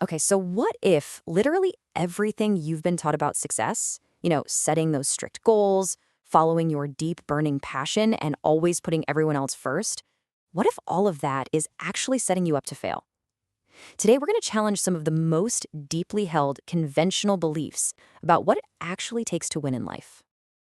Okay, so what if literally everything you've been taught about success, setting those strict goals, following your deep burning passion, and always putting everyone else first, what if all of that is actually setting you up to fail? Today, we're going to challenge some of the most deeply held conventional beliefs about what it actually takes to win in life.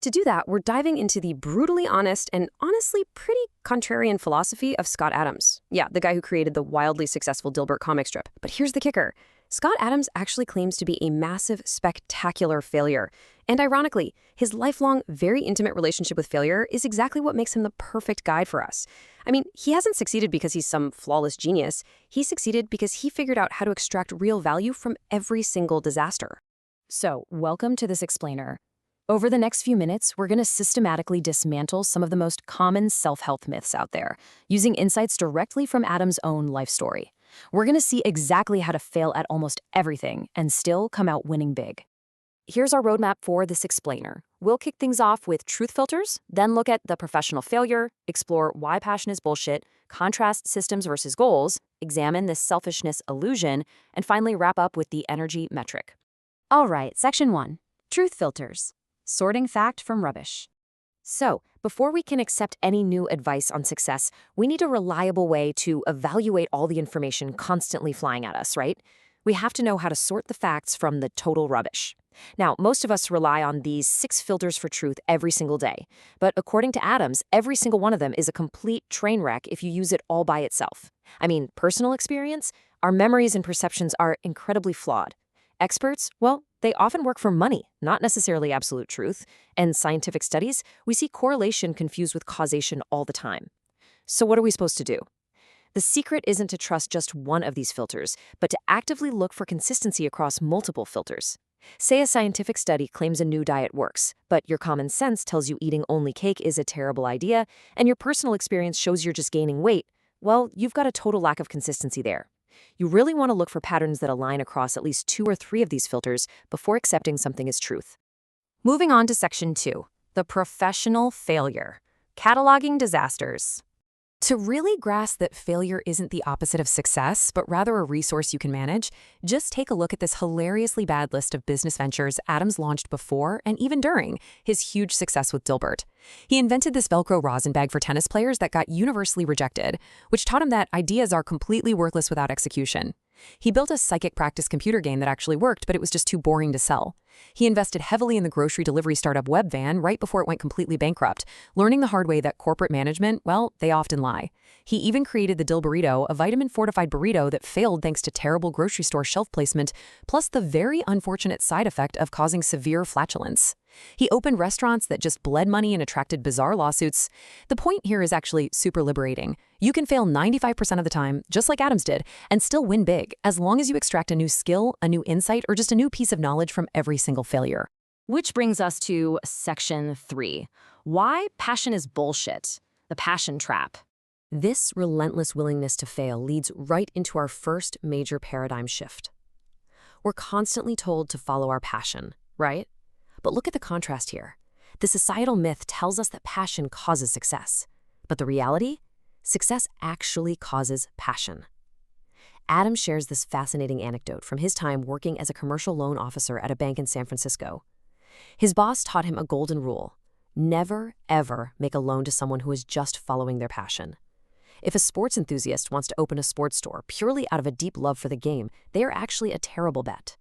To do that, we're diving into the brutally honest and honestly pretty contrarian philosophy of Scott Adams. Yeah, the guy who created the wildly successful Dilbert comic strip. But here's the kicker. Scott Adams actually claims to be a massive, spectacular failure. And ironically, his lifelong, very intimate relationship with failure is exactly what makes him the perfect guide for us. I mean, he hasn't succeeded because he's some flawless genius. He succeeded because he figured out how to extract real value from every single disaster. So, welcome to this explainer. Over the next few minutes, we're going to systematically dismantle some of the most common self-help myths out there, using insights directly from Adam's own life story. We're going to see exactly how to fail at almost everything and still come out winning big. Here's our roadmap for this explainer. We'll kick things off with truth filters, then look at the professional failure, explore why passion is bullshit, contrast systems versus goals, examine this selfishness illusion, and finally wrap up with the energy metric. All right, section 1, truth filters. Sorting fact from rubbish. So, before we can accept any new advice on success, we need a reliable way to evaluate all the information constantly flying at us, right? We have to know how to sort the facts from the total rubbish. Now, most of us rely on these 6 filters for truth every single day. But according to Adams, every single one of them is a complete train wreck if you use it all by itself. I mean, personal experience, our memories and perceptions are incredibly flawed. Experts, well, they often work for money, not necessarily absolute truth. And scientific studies, we see correlation confused with causation all the time. So what are we supposed to do? The secret isn't to trust just one of these filters, but to actively look for consistency across multiple filters. Say a scientific study claims a new diet works, but your common sense tells you eating only cake is a terrible idea, and your personal experience shows you're just gaining weight. Well, you've got a total lack of consistency there. You really want to look for patterns that align across at least 2 or 3 of these filters before accepting something as truth. Moving on to section 2, the professional failure, cataloging disasters. To really grasp that failure isn't the opposite of success, but rather a resource you can manage, just take a look at this hilariously bad list of business ventures Adams launched before and even during his huge success with Dilbert. He invented this Velcro rosin bag for tennis players that got universally rejected, which taught him that ideas are completely worthless without execution. He built a psychic practice computer game that actually worked, but it was just too boring to sell. He invested heavily in the grocery delivery startup Webvan right before it went completely bankrupt, learning the hard way that corporate management, well, they often lie. He even created the Dilburrito, a vitamin-fortified burrito that failed thanks to terrible grocery store shelf placement, plus the very unfortunate side effect of causing severe flatulence. He opened restaurants that just bled money and attracted bizarre lawsuits. The point here is actually super liberating. You can fail 95% of the time, just like Adams did, and still win big, as long as you extract a new skill, a new insight, or just a new piece of knowledge from every single failure. Which brings us to section 3. Why passion is bullshit. The passion trap. This relentless willingness to fail leads right into our first major paradigm shift. We're constantly told to follow our passion, right? But look at the contrast here. The societal myth tells us that passion causes success. But the reality? Success actually causes passion. Adam shares this fascinating anecdote from his time working as a commercial loan officer at a bank in San Francisco. His boss taught him a golden rule: never, ever make a loan to someone who is just following their passion. If a sports enthusiast wants to open a sports store purely out of a deep love for the game, they are actually a terrible bet.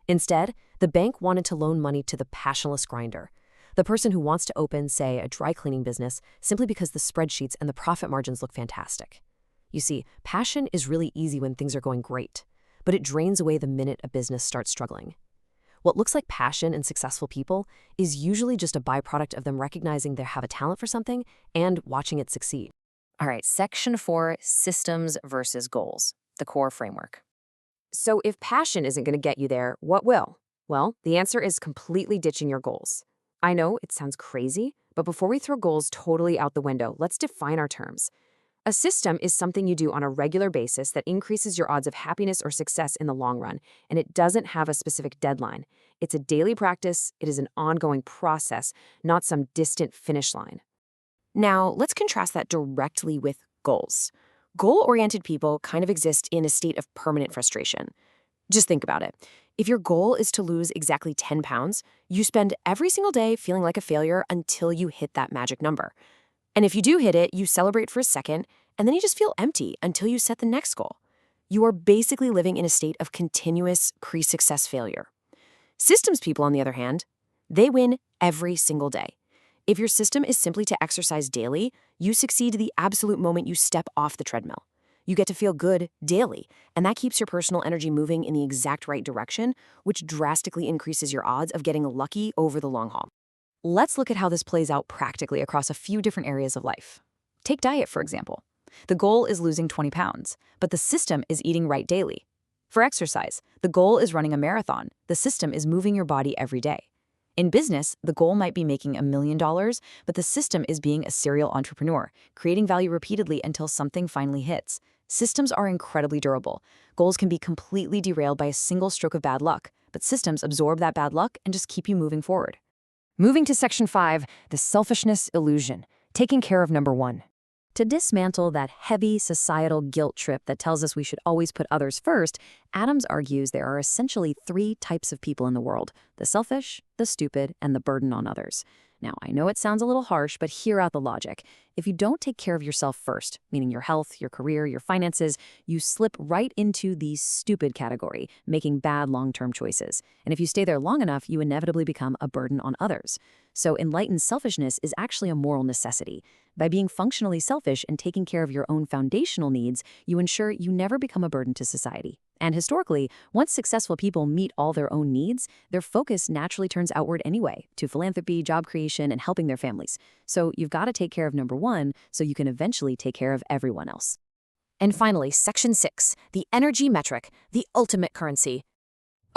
Instead, the bank wanted to loan money to the passionless grinder, the person who wants to open, say, a dry cleaning business simply because the spreadsheets and the profit margins look fantastic. You see, passion is really easy when things are going great, but it drains away the minute a business starts struggling. What looks like passion in successful people is usually just a byproduct of them recognizing they have a talent for something and watching it succeed. All right, section 4, systems versus goals, the core framework. So if passion isn't going to get you there, what will? Well, the answer is completely ditching your goals. I know it sounds crazy, but before we throw goals totally out the window, let's define our terms. A system is something you do on a regular basis that increases your odds of happiness or success in the long run, and it doesn't have a specific deadline. It's a daily practice, it is an ongoing process, not some distant finish line. Now, let's contrast that directly with goals. Goal-oriented people kind of exist in a state of permanent frustration. Just think about it. If your goal is to lose exactly 10 pounds, you spend every single day feeling like a failure until you hit that magic number. And if you do hit it, you celebrate for a second, and then you just feel empty until you set the next goal. You are basically living in a state of continuous pre-success failure. Systems people, on the other hand, they win every single day. If your system is simply to exercise daily, you succeed the absolute moment you step off the treadmill. You get to feel good daily, and that keeps your personal energy moving in the exact right direction, which drastically increases your odds of getting lucky over the long haul. Let's look at how this plays out practically across a few different areas of life. Take diet, for example. The goal is losing 20 pounds, but the system is eating right daily. For exercise, the goal is running a marathon. The system is moving your body every day. In business, the goal might be making $1 million, but the system is being a serial entrepreneur, creating value repeatedly until something finally hits. Systems are incredibly durable. Goals can be completely derailed by a single stroke of bad luck, but systems absorb that bad luck and just keep you moving forward. Moving to Section 5, the selfishness illusion, taking care of number 1. To dismantle that heavy societal guilt trip that tells us we should always put others first, Adams argues there are essentially 3 types of people in the world: the selfish, the stupid, and the burden on others. Now, I know it sounds a little harsh, but hear out the logic. If you don't take care of yourself first, meaning your health, your career, your finances, you slip right into the stupid category, making bad long-term choices. And if you stay there long enough, you inevitably become a burden on others. So enlightened selfishness is actually a moral necessity. By being functionally selfish and taking care of your own foundational needs, you ensure you never become a burden to society. And historically, once successful people meet all their own needs, their focus naturally turns outward anyway, to philanthropy, job creation, and helping their families. So you've got to take care of number 1 so you can eventually take care of everyone else. And finally, Section 6, the energy metric, the ultimate currency.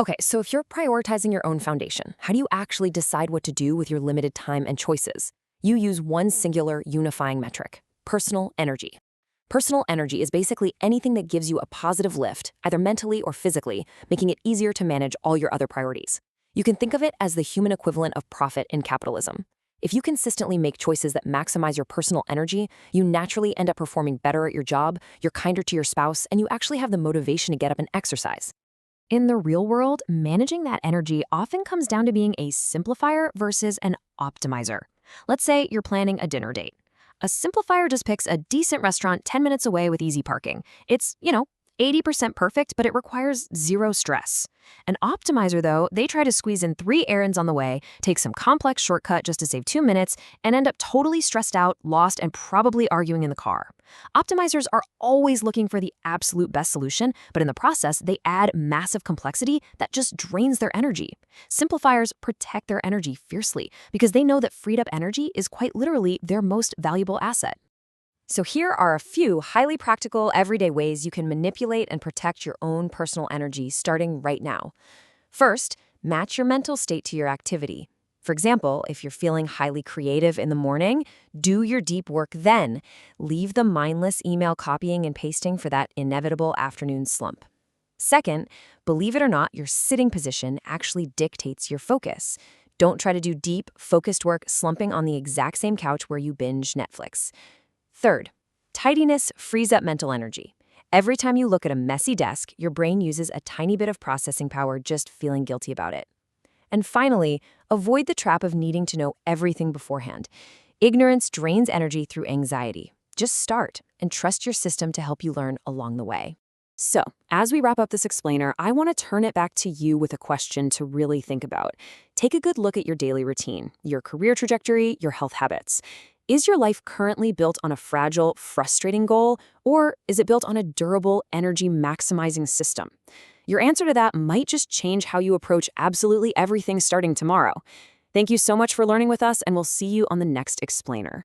Okay, so if you're prioritizing your own foundation, how do you actually decide what to do with your limited time and choices? You use one singular unifying metric: personal energy. Personal energy is basically anything that gives you a positive lift, either mentally or physically, making it easier to manage all your other priorities. You can think of it as the human equivalent of profit in capitalism. If you consistently make choices that maximize your personal energy, you naturally end up performing better at your job, you're kinder to your spouse, and you actually have the motivation to get up and exercise. In the real world, managing that energy often comes down to being a simplifier versus an optimizer. Let's say you're planning a dinner date. A simplifier just picks a decent restaurant 10 minutes away with easy parking. It's, 80% perfect, but it requires zero stress. An optimizer, though, they try to squeeze in 3 errands on the way, take some complex shortcut just to save 2 minutes, and end up totally stressed out, lost, and probably arguing in the car. Optimizers are always looking for the absolute best solution, but in the process, they add massive complexity that just drains their energy. Simplifiers protect their energy fiercely because they know that freed up energy is quite literally their most valuable asset. So here are a few highly practical, everyday ways you can manipulate and protect your own personal energy starting right now. First, match your mental state to your activity. For example, if you're feeling highly creative in the morning, do your deep work then. Leave the mindless email copying and pasting for that inevitable afternoon slump. Second, believe it or not, your sitting position actually dictates your focus. Don't try to do deep, focused work slumping on the exact same couch where you binge Netflix. Third, tidiness frees up mental energy. Every time you look at a messy desk, your brain uses a tiny bit of processing power just feeling guilty about it. And finally, avoid the trap of needing to know everything beforehand. Ignorance drains energy through anxiety. Just start and trust your system to help you learn along the way. So, as we wrap up this explainer, I want to turn it back to you with a question to really think about. Take a good look at your daily routine, your career trajectory, your health habits. Is your life currently built on a fragile, frustrating goal, or is it built on a durable, energy-maximizing system? Your answer to that might just change how you approach absolutely everything starting tomorrow. Thank you so much for learning with us, and we'll see you on the next explainer.